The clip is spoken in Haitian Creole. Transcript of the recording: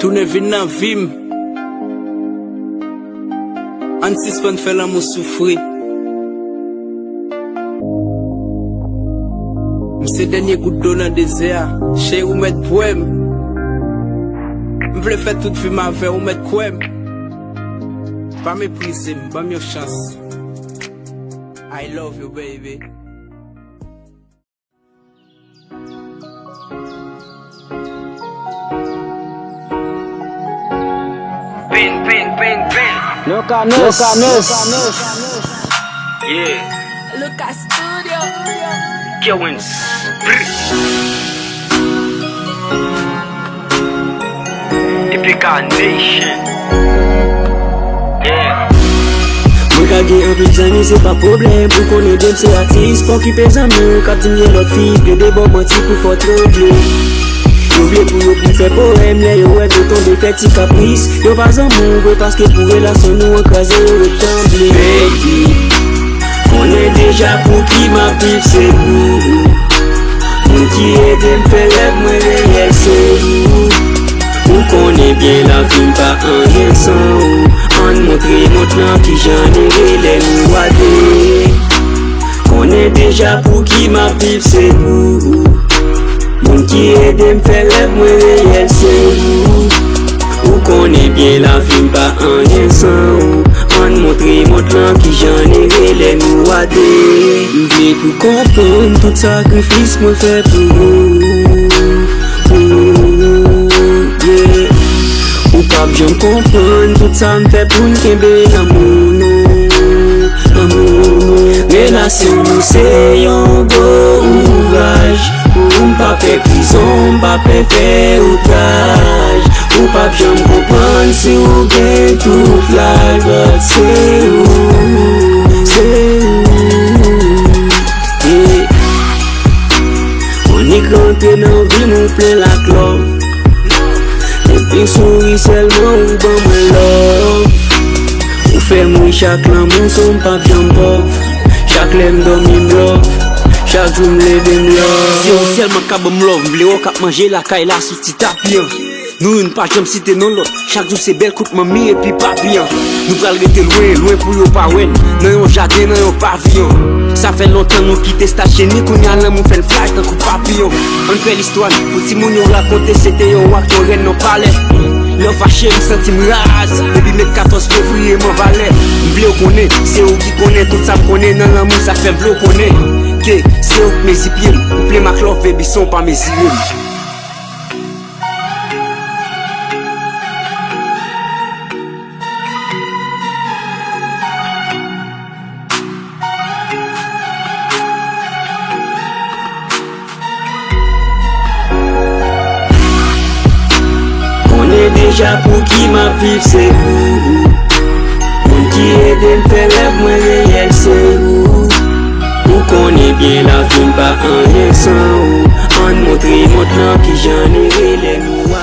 Tourne vin nan vim. An suspend fait l'amour souffrir. M'se dernier goutte d'eau dans le désert. Chez ou mettre poème. M'vle faire toute vie ma vie ou mettre poème. Pas mépriser, pas mieux chance. I love you, baby. Lucas. Yeah. Lucas Studio. Killings. Epica Nation. Yeah. Mwen ka gen an pil zami se pa problem. Pou konen dem se artist. Pon ki pe zami kap di mwen lot fi. Ple de bon manti pou fò trouble. Yo vle pou yo pou fè poème. Le yo wè de ton defek ti kapris. Yo pa zanmou wè paske pou relasyon nou an kaze yo retamble. Baby, konen deja pou ki ma pif se pou. Moun ki ede m fè lèv mwen reyel se ou. Ou konen bien la vie pa an rien san ou. An montre not nan ki jan rele nou wade. Konen deja pou ki ma pif se pou. Moun ki ede m fè lèv mwen reyel se ou. Ou konen bien la vie pa an rien san ou. An montre not nan ki jan rele nou wade. M'vle pou kompren tout sakrifis mwen fè pou yeah. Ou pap jom kompren tout sa m'fè pou n'kembe l'amour nou. Relasyon nou se yon go ouvraj. Ou m'pa fè prison, m'pa fè outraj. Ou pap jom kompren si ou gen tout l'aj. But se ou yeah. On est rentré dans vie, mon plein la clove. Et puis souris seulement ou ban mwen love. Ou fait moi chaque l'amour son pas bien pauvre. Chaque lèm dormi m'love. Chaque jour m'lève m'love. Si on seulement ka bon love, m'vle ou kap manger la caille la sous ti tapian. Nous une pas jam cité non l'autre. Chaque jour c'est belle coupe mamie et puis papillon. Nous pral rete loin pour yo pa wen. Nan yon jardin, nan yon pavillon. Ça fait longtemps nous quitte sta chez ni qu'on y a l'amour fait le flash dans coup papillon. On fait l'histoire pour si moun yo raconter c'était yon wak ton reine non palais. L'on fâché me senti m'rase. Depuis le 14 février m'en valait. M'vle ou connaît, c'est ou qui connaît tout ça connaît dans l'amour ça fait v'le ou connaît. Que c'est ou mes zipiers. Ou play ma clove baby son pas mes yeux. Déjà pour qui ma pif c'est ou. Moun ki ede m fè lèv mwen reyel se ou. Ou konen bien la vie pa an rien san ou. An montre mot nan ki jan rele nou.